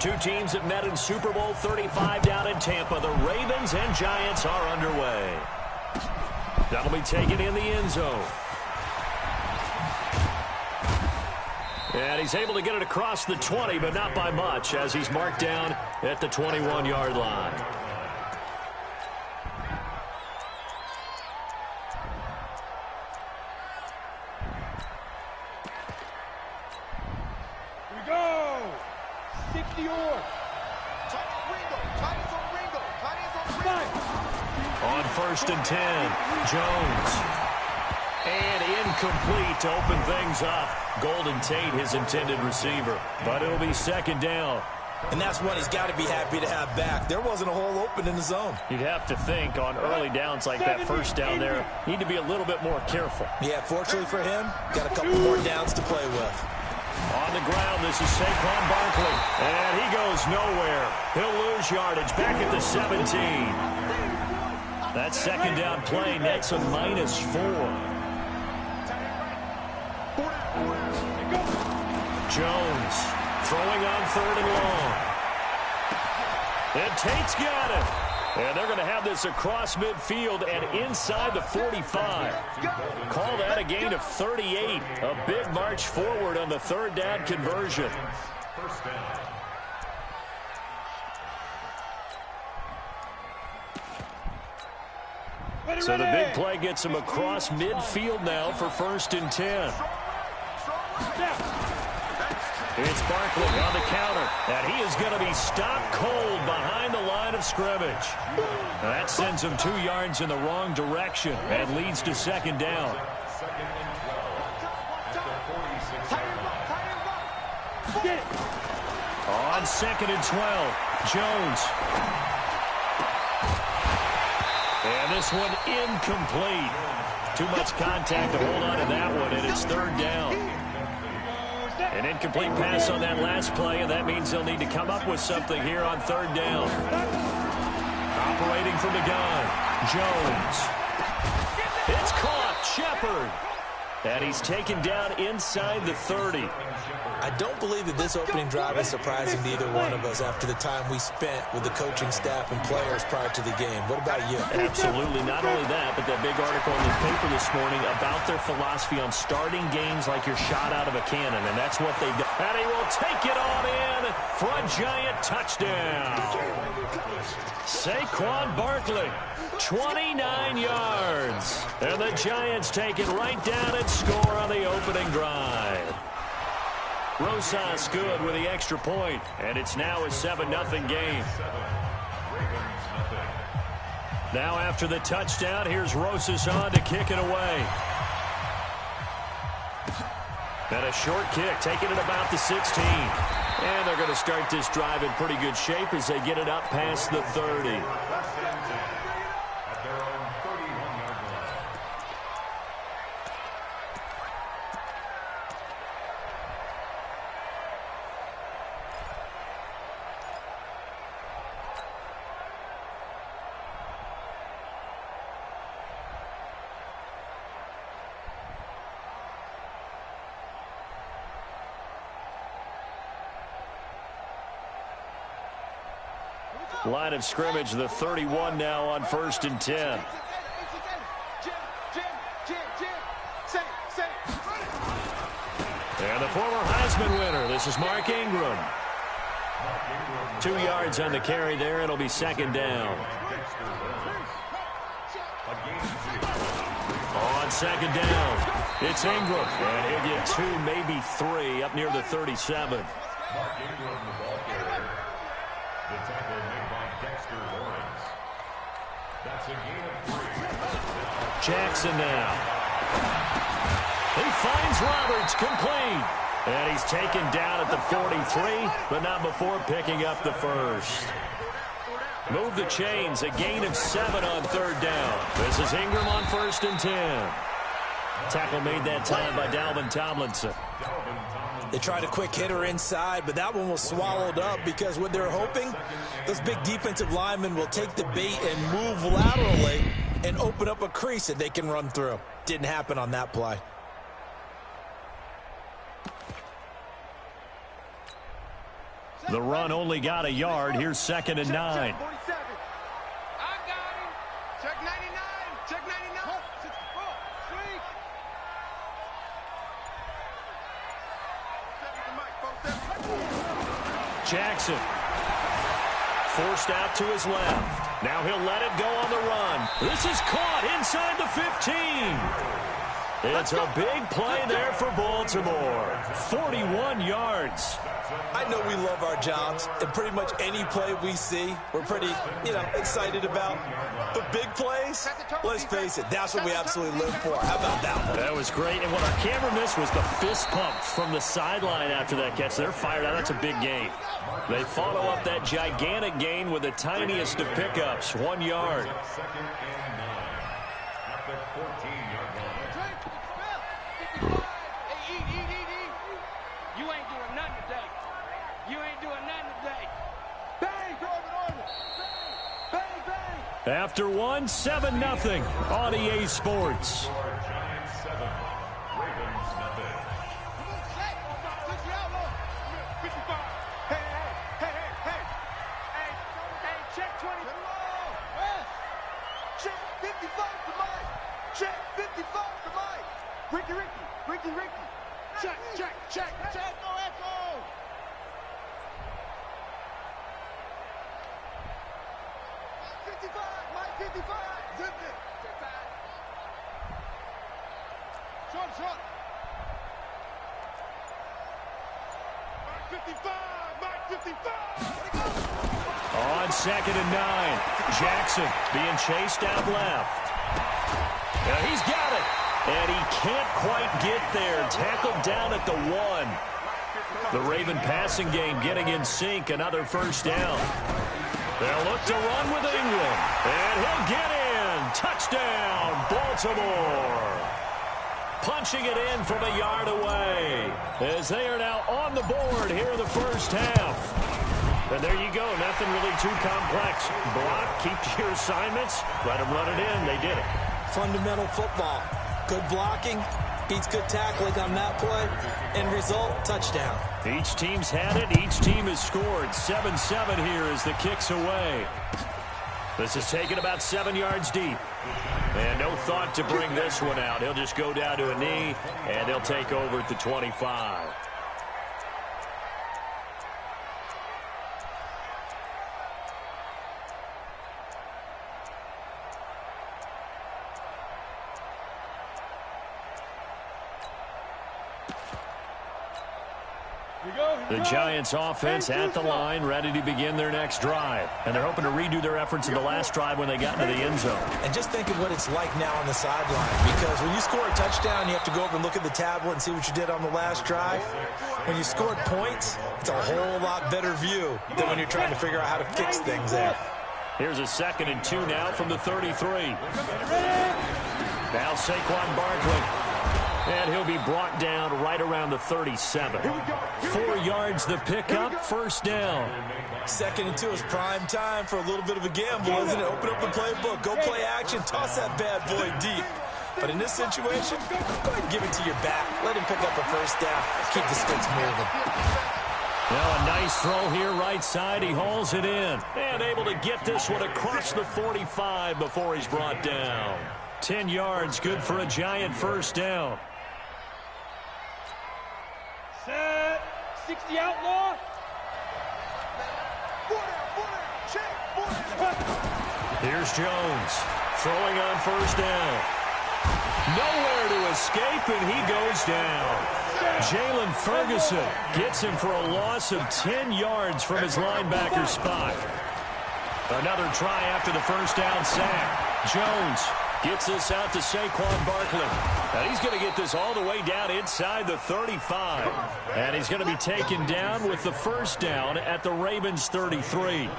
Two teams that met in Super Bowl 35 down in Tampa. The Ravens and Giants are underway. That'll be taken in the end zone. And he's able to get it across the 20, but not by much, as he's marked down at the 21-yard line. Here we go! 60-yard. On 1st and 10, Jones. And incomplete to open things up. Golden Tate, his intended receiver. But it'll be 2nd down. And that's what he's got to be happy to have back. There wasn't a hole open in the zone. You'd have to think on early downs like that 1st down there, need to be a little bit more careful. Yeah, fortunately for him, got a couple more downs to play with. On the ground, this is Saquon Barkley. And he goes nowhere. He'll lose yardage back at the 17. That 2nd down play nets a -4. Jones throwing on 3rd and long. And Tate's got it. And they're going to have this across midfield and inside the 45. Call that a gain of 38. A big march forward on the 3rd down conversion. So the big play gets him across midfield now for 1st and 10. It's Barkley on the counter, and he is going to be stopped cold behind the line of scrimmage. That sends him 2 yards in the wrong direction and leads to 2nd down. On 2nd and 12, Jones. And this one incomplete. Too much contact to hold on to that one, and it's 3rd down. An incomplete pass on that last play, and that means they'll need to come up with something here on 3rd down. Operating from the gun, Jones. It's caught, Shepard. And he's taken down inside the 30. I don't believe that this opening drive is surprising to either one of us after the time we spent with the coaching staff and players prior to the game. What about you? Absolutely. Not only that, but that big article in the paper this morning about their philosophy on starting games like you're shot out of a cannon, and that's what they've done. And he will take it on in for a Giant touchdown. Saquon Barkley, 29 yards. And the Giants take it right down and score on the opening drive. Rosas good with the extra point, and it's now a 7-0 game. Now after the touchdown, here's Rosas on to kick it away. And a short kick, taking it about the 16. And they're going to start this drive in pretty good shape as they get it up past the 30. Line of scrimmage, the 31 now on 1st and 10. And the former Heisman winner, this is Mark Ingram. 2 yards on the carry there, it'll be 2nd down. On 2nd down, it's Ingram. And he'll get 2, maybe 3, up near the 37. Mark Ingram, the ball carrier. The tackle made by Dexter Lawrence. That's a gain of 3. Jackson now. He finds Roberts, complete. And he's taken down at the 43, but not before picking up the first. Move the chains, a gain of 7 on 3rd down. This is Ingram on 1st and 10. Tackle made that time by Dalvin Tomlinson. They tried a quick hitter inside, but that one was swallowed up because what they're hoping, those big defensive linemen will take the bait and move laterally and open up a crease that they can run through. Didn't happen on that play. The run only got a yard. Here's 2nd and 9. I got him. Check 99. Check 99. 64. Sweet. Jackson forced out to his left. Now he'll let it go on the run. This is caught inside the 15. It's a big play there for Baltimore. 41 yards. I know we love our jobs, and pretty much any play we see, we're pretty, excited about. The big plays, let's face it, that's what we absolutely live for. How about that one? That was great, and what our camera missed was the fist pump from the sideline after that catch. They're fired out. That's a big gain. They follow up that gigantic gain with the tiniest of pickups, 1 yard. 2nd and 9 at the 14-yard line. You ain't doing nothing today. You ain't doing nothing today. Bang, bang, bang, bang. After 7-0 on EA Sports. Giants 7, Ravens nothing. Hey, check 20. Check 55 to Mike. Check 55 to Mike. Ricky. Check. No echo. Mike 55. Zip it. Short. Mike 55. On 2nd and 9, Jackson being chased out left. Now he's got it, and he can't quite get there. Tackled down at the 1. The Raven passing game getting in sync. Another first down. They'll look to run with England, and he'll get in. Touchdown, Baltimore. Punching it in from a yard away as they are now on the board here in the first half. And there you go. Nothing really too complex. Block, keep to your assignments, let them run it in. They did it. Fundamental football. Good blocking beats good tackling on that play. End result, touchdown. Each team's had it. Each team has scored. 7-7 here as the kick's away. This is taken about 7 yards deep. And no thought to bring this one out. He'll just go down to a knee, and they'll take over at the 25. The Giants offense at the line, ready to begin their next drive. And they're hoping to redo their efforts in the last drive when they got into the end zone. And just think of what it's like now on the sideline, because when you score a touchdown, you have to go over and look at the tablet and see what you did on the last drive. When you scored points, it's a whole lot better view than when you're trying to figure out how to fix things there. Here's a 2nd and 2 now from the 33. Now Saquon Barkley. And he'll be brought down right around the 37. 4 yards the pickup, first down. 2nd and 2 is prime time for a little bit of a gamble, isn't it? Open up the playbook, go play action, toss that bad boy deep. But in this situation, go ahead and give it to your back. Let him pick up a first down. Keep the sticks moving. Now a nice throw here right side. He hauls it in. And able to get this one across the 45 before he's brought down. 10 yards, good for a Giant first down. Set. 60 outlaw. Here's Jones throwing on first down. Nowhere to escape, and he goes down. Jalen Ferguson gets him for a loss of 10 yards from his linebacker spot. Another try after the first down sack. Jones gets this out to Saquon Barkley. And he's going to get this all the way down inside the 35. And he's going to be taken down with the first down at the Ravens 33.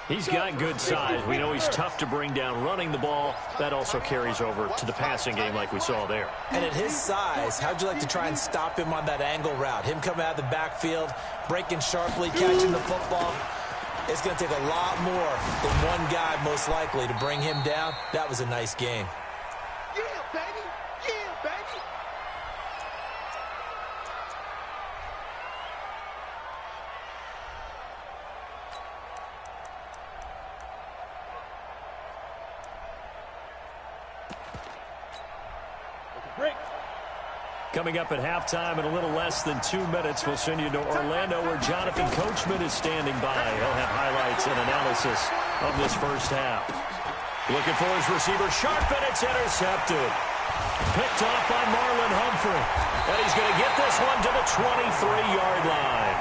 He's got good size. We know he's tough to bring down running the ball. That also carries over to the passing game like we saw there. And at his size, how'd you like to try and stop him on that angle route? Him coming out of the backfield, breaking sharply, catching the football. It's going to take a lot more than one guy, most likely, to bring him down. That was a nice game. Yeah, baby. Yeah, baby. Coming up at halftime in a little less than 2 minutes, we'll send you to Orlando where Jonathan Coachman is standing by. He'll have highlights and analysis of this first half. Looking for his receiver, sharp, and it's intercepted. Picked off by Marlon Humphrey. And he's going to get this one to the 23-yard line.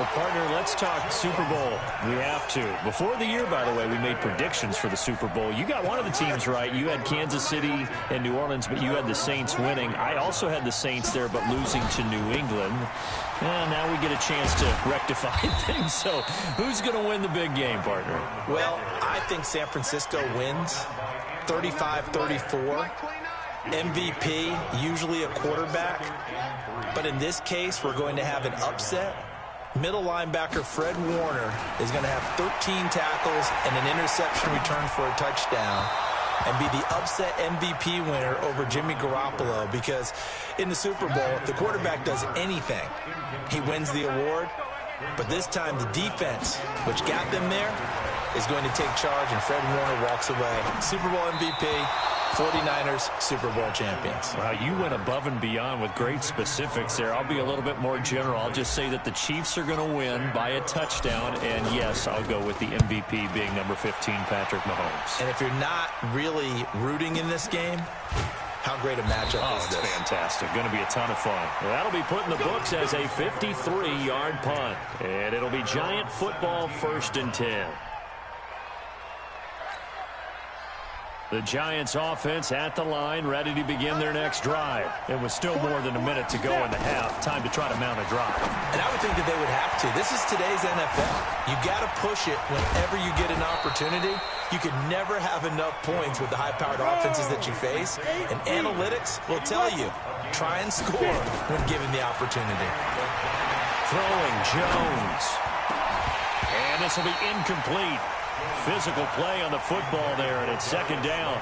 Well, partner, let's talk Super Bowl. We have to. Before the year, by the way, we made predictions for the Super Bowl. You got one of the teams right. You had Kansas City and New Orleans, but you had the Saints winning. I also had the Saints there, but losing to New England. And now we get a chance to rectify things. So who's going to win the big game, partner? Well, I think San Francisco wins 35-34. MVP, usually a quarterback. But in this case, we're going to have an upset. Middle linebacker Fred Warner is going to have 13 tackles and an interception return for a touchdown and be the upset MVP winner over Jimmy Garoppolo, because in the Super Bowl, if the quarterback does anything, he wins the award. But this time the defense, which got them there, is going to take charge, and Fred Warner walks away. Super Bowl MVP, 49ers Super Bowl champions. Wow, you went above and beyond with great specifics there. I'll be a little bit more general. I'll just say that the Chiefs are going to win by a touchdown, and yes, I'll go with the MVP being number 15, Patrick Mahomes. And if you're not really rooting in this game, how great a matchup is this? It's fantastic. Going to be a ton of fun. That'll be put in the books as a 53-yard punt, and it'll be Giant football, 1st and 10. The Giants offense at the line, ready to begin their next drive. And with still more than a minute to go in the half, time to try to mount a drive. And I would think that they would have to. This is today's NFL. You got to push it whenever you get an opportunity. You can never have enough points with the high-powered offenses that you face. And analytics will tell you, try and score when given the opportunity. Throwing Jones. And this will be incomplete. Physical play on the football there, and it's 2nd down.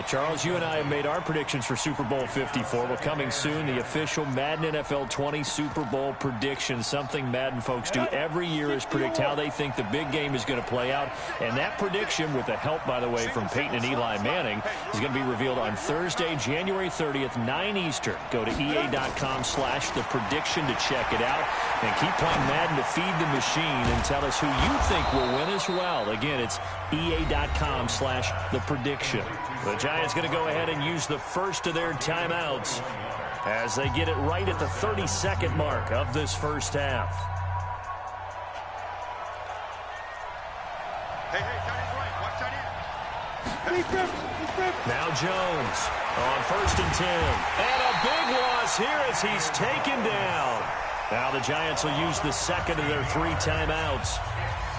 Charles, you and I have made our predictions for Super Bowl 54. Well, coming soon, the official Madden NFL 20 Super Bowl prediction. Something Madden folks do every year is predict how they think the big game is going to play out. And that prediction, with the help, by the way, from Peyton and Eli Manning, is going to be revealed on Thursday, January 30th, 9 Eastern. Go to EA.com/theprediction to check it out. And keep playing Madden to feed the machine and tell us who you think will win as well. Again, it's EA.com/theprediction. The Giants going to go ahead and use the first of their timeouts as they get it right at the 32nd mark of this first half. Hey, Johnny's right. Watch that in. Now Jones on 1st and 10. And a big loss here as he's taken down. Now the Giants will use the second of their 3 timeouts,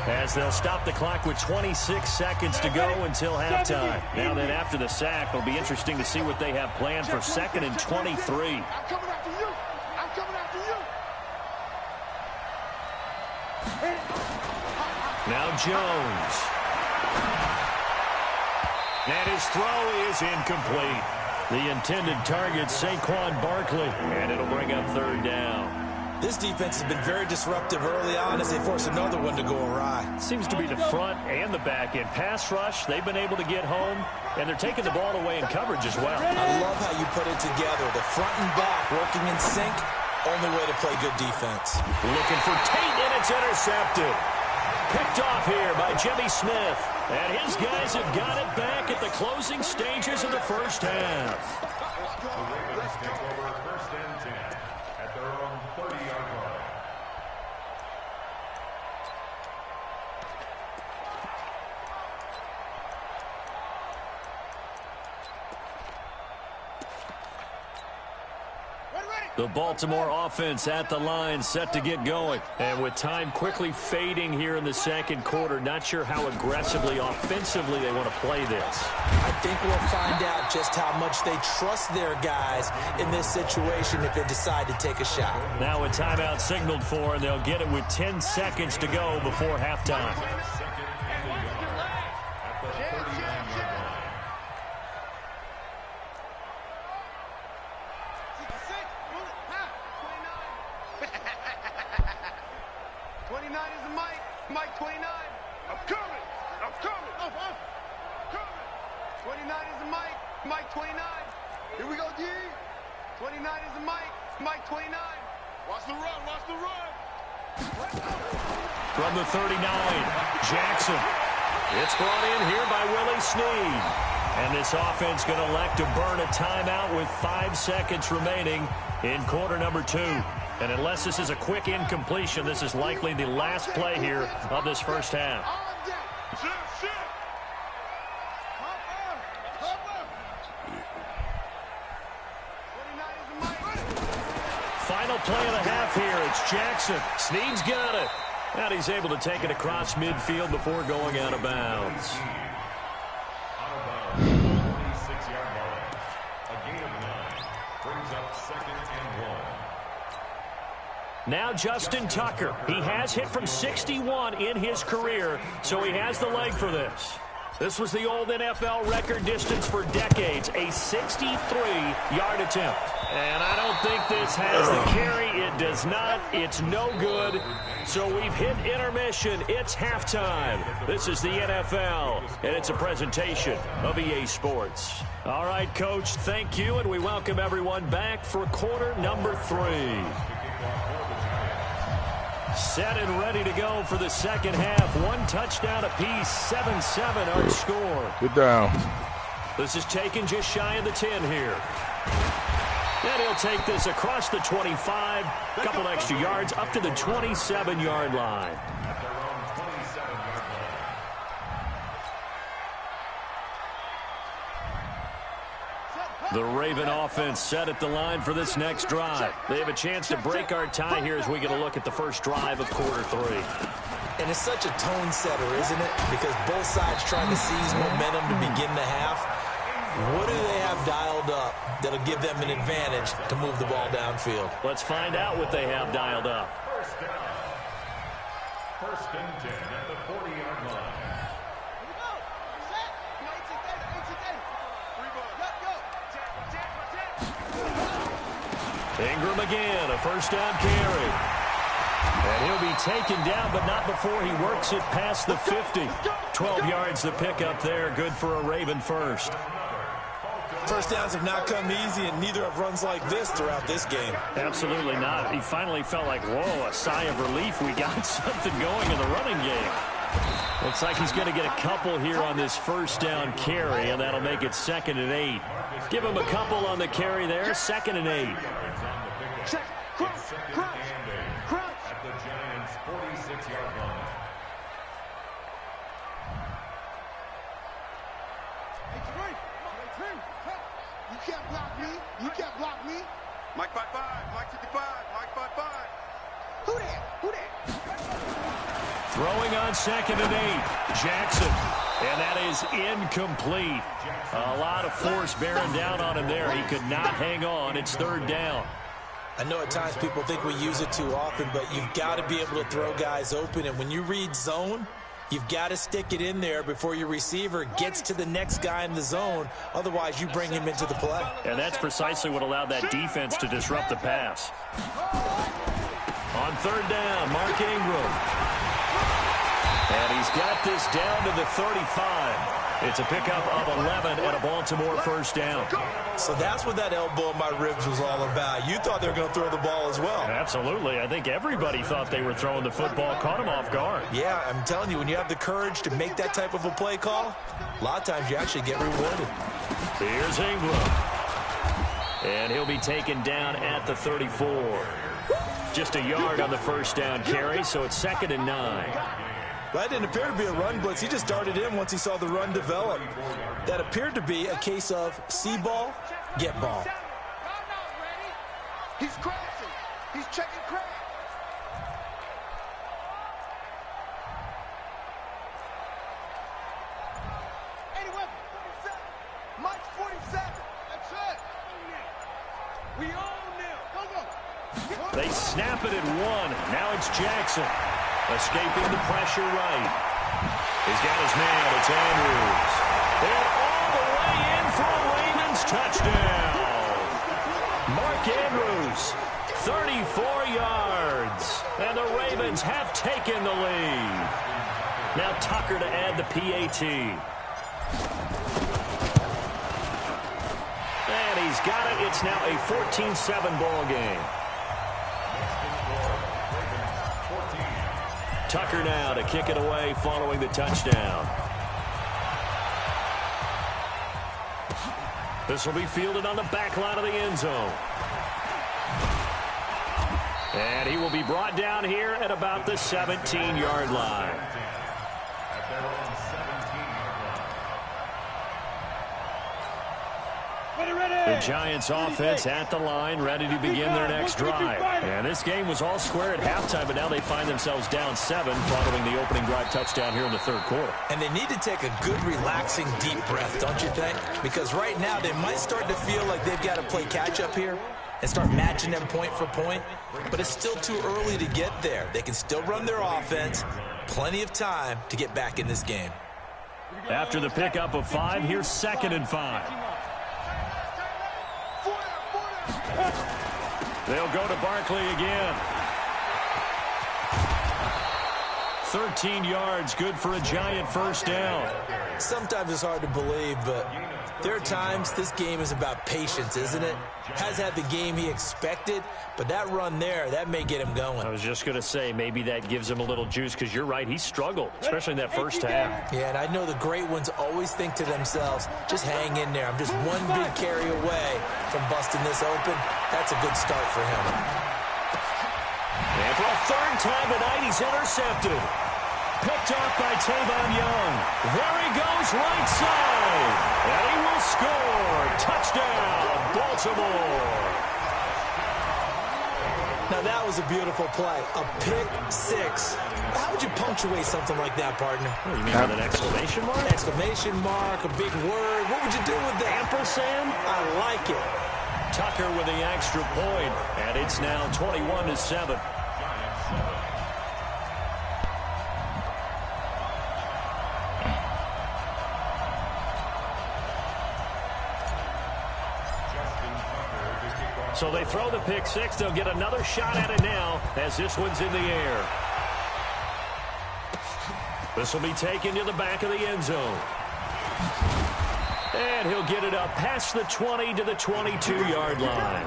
as they'll stop the clock with 26 seconds to go until halftime. Now then, after the sack, it'll be interesting to see what they have planned for 2nd and 23. I'm coming after you. I'm coming after you. Now Jones. And his throw is incomplete. The intended target, Saquon Barkley. And it'll bring up 3rd down. This defense has been very disruptive early on as they force another one to go awry. Seems to be the front and the back end. Pass rush, they've been able to get home, and they're taking the ball away in coverage as well. I love how you put it together. The front and back working in sync, only way to play good defense. Looking for Tate, and it's intercepted. Picked off here by Jimmy Smith. And his guys have got it back at the closing stages of the first half. The Ravens take over 1st and 10 at their own 30-yard line. The Baltimore offense at the line, set to get going. And with time quickly fading here in the 2nd quarter, not sure how aggressively, offensively they want to play this. I think we'll find out just how much they trust their guys in this situation if they decide to take a shot. Now a timeout signaled for, and they'll get it with 10 seconds to go before halftime. Mike 29. I'm coming. I'm coming. I'm coming. 29 is the Mike. Mike 29. Here we go, D. 29 is the Mike. Mike 29. Watch the run. Watch the run. From the 39, Jackson. It's brought in here by Willie Snead. And this offense going to elect to burn a timeout with 5 seconds remaining in quarter number 2. And unless this is a quick incompletion, this is likely the last play here of this first half. Final play of the half here. It's Jackson. Snead's got it. And he's able to take it across midfield before going out of bounds. Out of bounds, 46-yard line. A gain of 9 brings up 2nd and 1. Now Justin Tucker. He has hit from 61 in his career, so he has the leg for this. This was the old NFL record distance for decades, a 63-yard attempt. And I don't think this has the carry. It does not. It's no good. So we've hit intermission. It's halftime. This is the NFL, and it's a presentation of EA Sports. All right, Coach, thank you, and we welcome everyone back for quarter number 3. Set and ready to go for the second half. 1 touchdown apiece, 7-7 our score. Good down. This is taken just shy of the 10 here. Then he'll take this across the 25, couple extra yards up to the 27-yard line. At their own 27-yard line. The Raven offense set at the line for this next drive. They have a chance to break our tie here as we get a look at the first drive of quarter 3. And it's such a tone setter, isn't it? Because both sides trying to seize momentum to begin the half. What do they have dialed up that'll give them an advantage to move the ball downfield? Let's find out what they have dialed up. First down. 1st and 10 at the 40-yard line. Ingram again, a first down carry. And he'll be taken down, but not before he works it past the 50. 12 yards the pickup there, good for a Raven first. First downs have not come easy, and neither have runs like this throughout this game. Absolutely not. He finally felt like, whoa, a sigh of relief. We got something going in the running game. Looks like he's going to get a couple here on this first down carry, and that'll make it 2nd and 8. Give him a couple on the carry there, 2nd and 8. Check. Crunch. Crunch. Crunch. At the Giants' 46-yard line. You can't block me. You can't block me. Mike 5-5. Mike 55. Mike 5-5. Who that? Who that? Throwing on 2nd and 8. Jackson. And that is incomplete. A lot of force bearing down on him there. He could not hang on. It's 3rd down. I know at times people think we use it too often, but you've got to be able to throw guys open. And when you read zone, you've got to stick it in there before your receiver gets to the next guy in the zone. Otherwise, you bring him into the play. And that's precisely what allowed that defense to disrupt the pass. On 3rd down, Mark Ingram. And he's got this down to the 35. It's a pickup of 11 and a Baltimore first down. So that's what that elbow in my ribs was all about. You thought they were going to throw the ball as well. Absolutely. I think everybody thought they were throwing the football, caught him off guard. Yeah, I'm telling you, when you have the courage to make that type of a play call, a lot of times you actually get rewarded. Here's Ingram. And he'll be taken down at the 34. Just a yard on the first down carry, so it's 2nd and 9. That didn't appear to be a run blitz. He just darted in once he saw the run develop. That appeared to be a case of see ball, get ball. He's crashing. He's checking crack. Mike 47. That's it. We own them. Go, go. They snap it at 1. Now it's Jackson. Escaping the pressure right. He's got his man. It's Andrews. And all the way in for a Ravens touchdown. Mark Andrews, 34 yards. And the Ravens have taken the lead. Now Tucker to add the PAT. And he's got it. It's now a 14-7 ball game. Tucker now to kick it away following the touchdown. This will be fielded on the back line of the end zone. And he will be brought down here at about the 17-yard line. The Giants offense at the line, ready to begin their next drive. And this game was all square at halftime, but now they find themselves down 7 following the opening drive touchdown here in the third quarter. And they need to take a good, relaxing, deep breath, don't you think? Because right now they might start to feel like they've got to play catch-up here and start matching them point for point. But it's still too early to get there. They can still run their offense. Plenty of time to get back in this game. After the pickup of 5, here's 2nd and 5. They'll go to Barkley again. 13 yards, good for a Giant first down. Sometimes it's hard to believe, but there are times this game is about patience, isn't it? Has had the game he expected, but that run there, that may get him going. I was just going to say, maybe that gives him a little juice, because you're right, he struggled, especially in that first half. Yeah, and I know the great ones always think to themselves, just hang in there. I'm just one big carry away from busting this open. That's a good start for him. And for a third time tonight, he's intercepted. Picked off by Tavon Young. There he goes, right side. And he will score. Touchdown, Baltimore. Now that was a beautiful play. A pick 6. How would you punctuate something like that, partner? Oh, you mean with an exclamation mark? Exclamation mark, a big word. What would you do with that? Ampersand? I like it. Tucker with the extra point. And it's now 21-7. So they throw the pick 6. They'll get another shot at it now as this one's in the air. This will be taken to the back of the end zone. And he'll get it up past the 20 to the 22-yard line.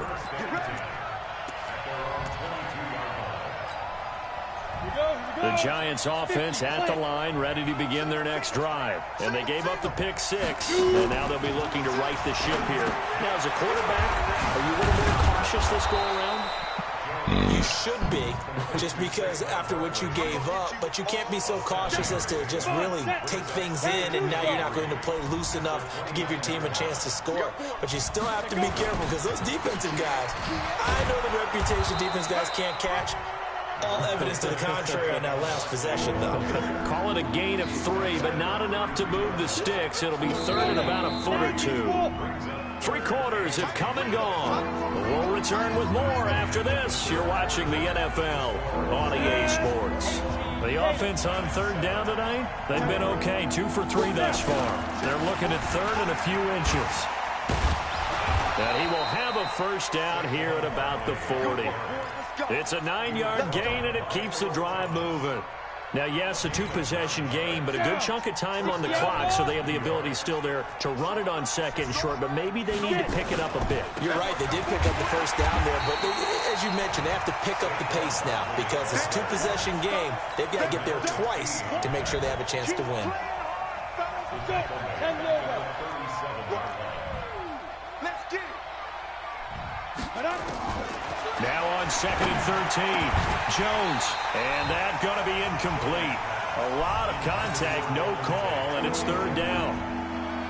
The Giants offense at the line, ready to begin their next drive. And they gave up the pick 6, and now they'll be looking to right the ship here. Now, as a quarterback, are you a little more cautious this go-around? You should be, just because after what you gave up, but you can't be so cautious as to just really take things in, and now you're not going to play loose enough to give your team a chance to score. But you still have to be careful, because those defensive guys, I know the reputation defense guys can't catch. All evidence to the contrary on that last possession, though. Call it a gain of 3, but not enough to move the sticks. It'll be third and about a foot or 2. 3 quarters have come and gone. We'll return with more after this. You're watching the NFL on EA Sports. The offense on third down tonight, they've been okay. 2 for 3 thus far. They're looking at third and a few inches. And he will have a first down here at about the 40. It's a 9-yard gain, and it keeps the drive moving. Now, yes, a 2-possession game, but a good chunk of time on the clock, so they have the ability still there to run it on second and short, but maybe they need to pick it up a bit. You're right. They did pick up the first down there, but as you mentioned, they have to pick up the pace now because it's a 2-possession game. They've got to get there twice to make sure they have a chance to win. Now on 2nd and 13, Jones, and that going to be incomplete. A lot of contact, no call, and it's third down.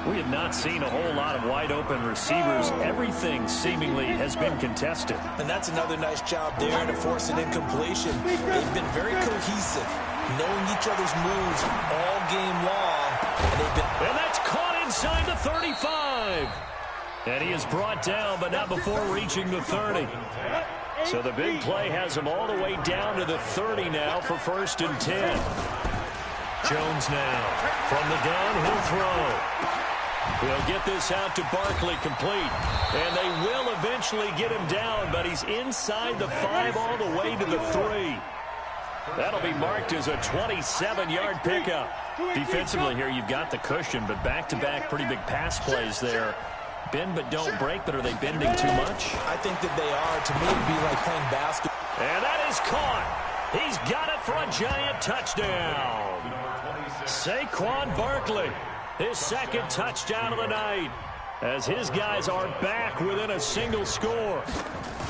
We have not seen a whole lot of wide-open receivers. Everything seemingly has been contested. And that's another nice job there to force an incompletion. They've been very cohesive, knowing each other's moves all game long. And that's caught inside the 35. And he is brought down, but not before reaching the 30. So the big play has him all the way down to the 30 now for 1st and 10. Jones now from the gun, he'll throw. He'll get this out to Barkley, complete. And they will eventually get him down, but he's inside the 5 all the way to the 3. That'll be marked as a 27-yard pickup. Defensively here, you've got the cushion, but back-to-back pretty big pass plays there. Bend but don't break, but are they bending too much? I think that they are. To me, it'd be like playing basketball. And that is caught. He's got it for a giant touchdown. Saquon Barkley, his second touchdown of the night, as his guys are back within a single score.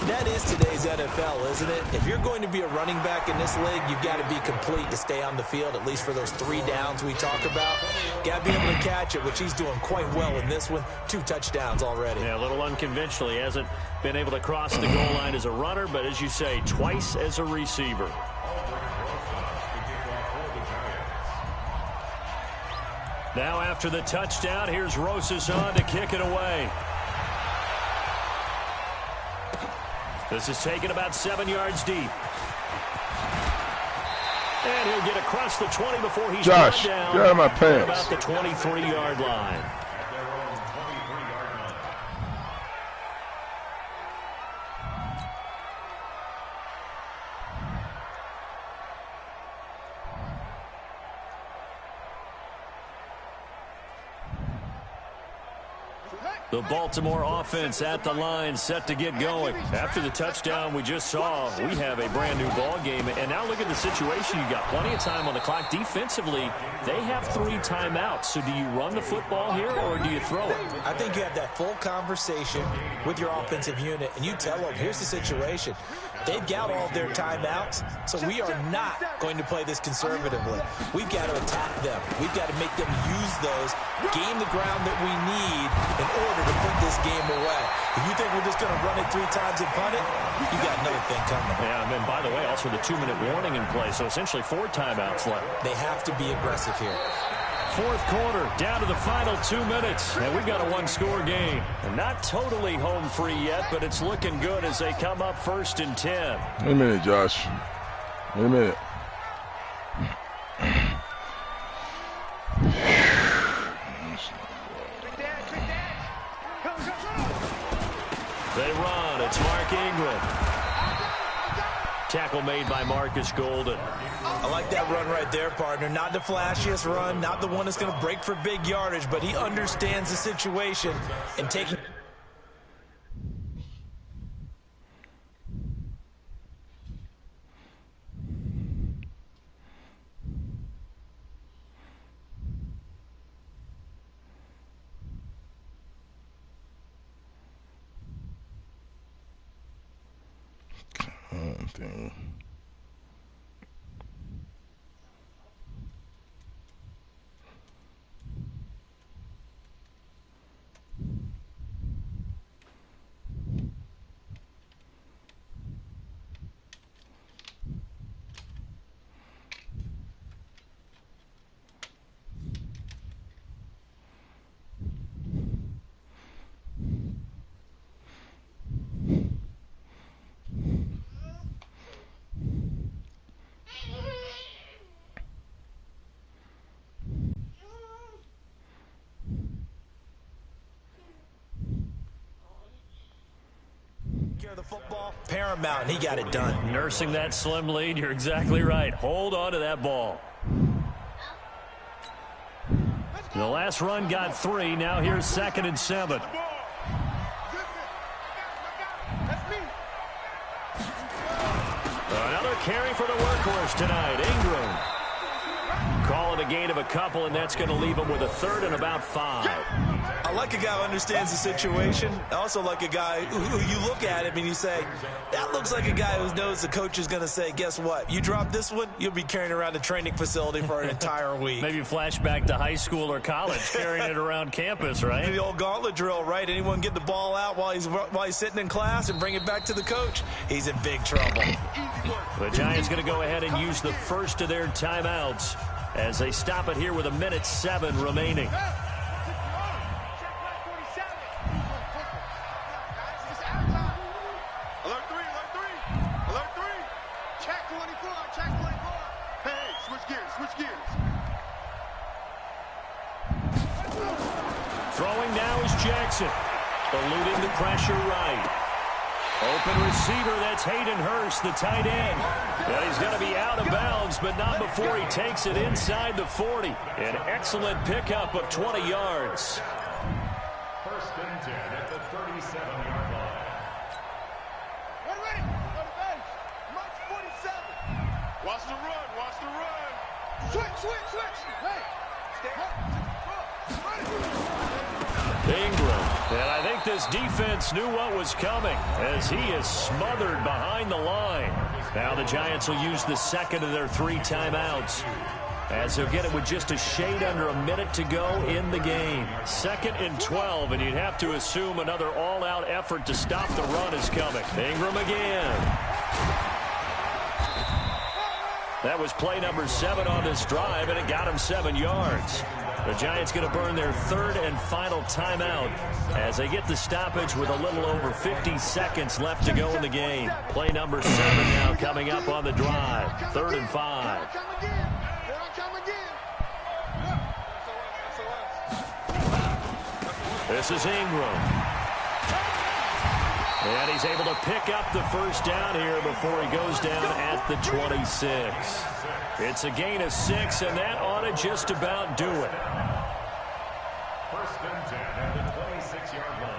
That is today's NFL, isn't it? If you're going to be a running back in this league, you've got to be complete to stay on the field, at least for those 3 downs we talk about. Got to be able to catch it, which he's doing quite well in this one. 2 touchdowns already. Yeah, a little unconventional. He hasn't been able to cross the goal line as a runner, but as you say, twice as a receiver. Now after the touchdown, here's Rosas on to kick it away. This is taken about 7 yards deep. And he'll get across the 20 before he's run down. Get out of my pants. About the 23-yard line. The Baltimore offense at the line, set to get going. After the touchdown we just saw, we have a brand new ball game. And now look at the situation. You got plenty of time on the clock. Defensively, they have 3 timeouts. So do you run the football here or do you throw it? I think you have that full conversation with your offensive unit, and you tell them, here's the situation. They've got all their timeouts, so we are not going to play this conservatively. We've got to attack them. We've got to make them use those, gain the ground that we need in order to put this game away. If you think we're just going to run it 3 times and punt it, you got another thing coming. Yeah, and by the way, also the 2-minute warning in play, so essentially 4 timeouts left. They have to be aggressive here. 4th quarter, down to the final 2 minutes, and we've got a 1-score game. And not totally home free yet, but it's looking good as they come up 1st and 10. Wait a minute, Josh. Wait a minute. They run. It's Mark Ingram. Tackle made by Marcus Golden. I like that run right there, partner. Not the flashiest run, not the one that's going to break for big yardage, but he understands the situation and taking... Thing. The football paramount, and he got it done. Nursing that slim lead, you're exactly right. Hold on to that ball. The last run got 3. Now here's 2nd and 7. Another carry for the workhorse tonight. Ingram. Call it a gain of a couple, and that's going to leave him with a 3rd and about 5. I like a guy who understands the situation. I also like a guy who you look at him and you say, that looks like a guy who knows the coach is going to say, guess what? You drop this one, you'll be carrying around a training facility for an entire week. Maybe flash back to high school or college, carrying it around campus, right? The old gauntlet drill, right? Anyone get the ball out while he's sitting in class and bring it back to the coach? He's in big trouble. The Giants going to go ahead and use the first of their timeouts as they stop it here with 1:07 remaining. Throwing now is Jackson. Eluding the pressure right. Open receiver, that's Hayden Hurst, the tight end. And he's going to be out of bounds, but not before he takes it inside the 40. An excellent pickup of 20 yards. 1st and 10 at the 37-yard line. Ready. Go to base. March 47. Watch the run. Watch the run. Switch. Hey. Stay up. Ingram. And I think this defense knew what was coming as he is smothered behind the line. Now the Giants will use the second of their 3 timeouts, as they'll get it with just a shade under a minute to go in the game. 2nd and 12, and you'd have to assume another all-out effort to stop the run is coming. Ingram again. That was play number 7 on this drive, and it got him 7 yards. The Giants going to burn their 3rd and final timeout as they get the stoppage with a little over 50 seconds left to go in the game. Play number 7 now coming up on the drive. 3rd and 5. This is Ingram. And he's able to pick up the first down here before he goes down at the 26. It's a gain of 6, and that ought to just about do it. 1st and 10 at the 26-yard line.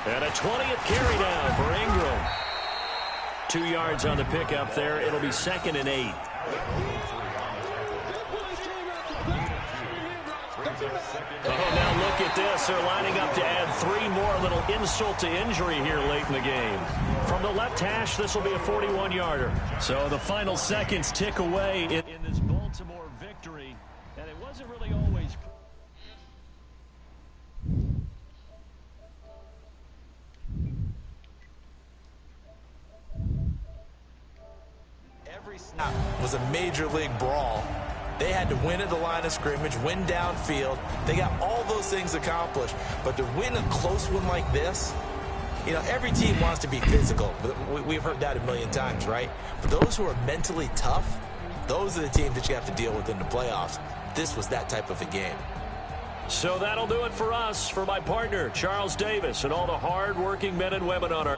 And a 20th carry down for Ingram. 2 yards on the pickup there. It'll be 2nd and 8. Oh, now look at this. They're lining up to add 3 more. A little insult to injury here late in the game. From the left hash, this will be a 41-yarder. So the final seconds tick away in this Baltimore victory. And it wasn't really always... Every snap was a major league brawl. They had to win at the line of scrimmage, win downfield. They got all those things accomplished. But to win a close one like this, you know, every team wants to be physical. We've heard that a million times, right? But those who are mentally tough, those are the teams that you have to deal with in the playoffs. This was that type of a game. So that'll do it for us. For my partner, Charles Davis, and all the hard-working men and women on our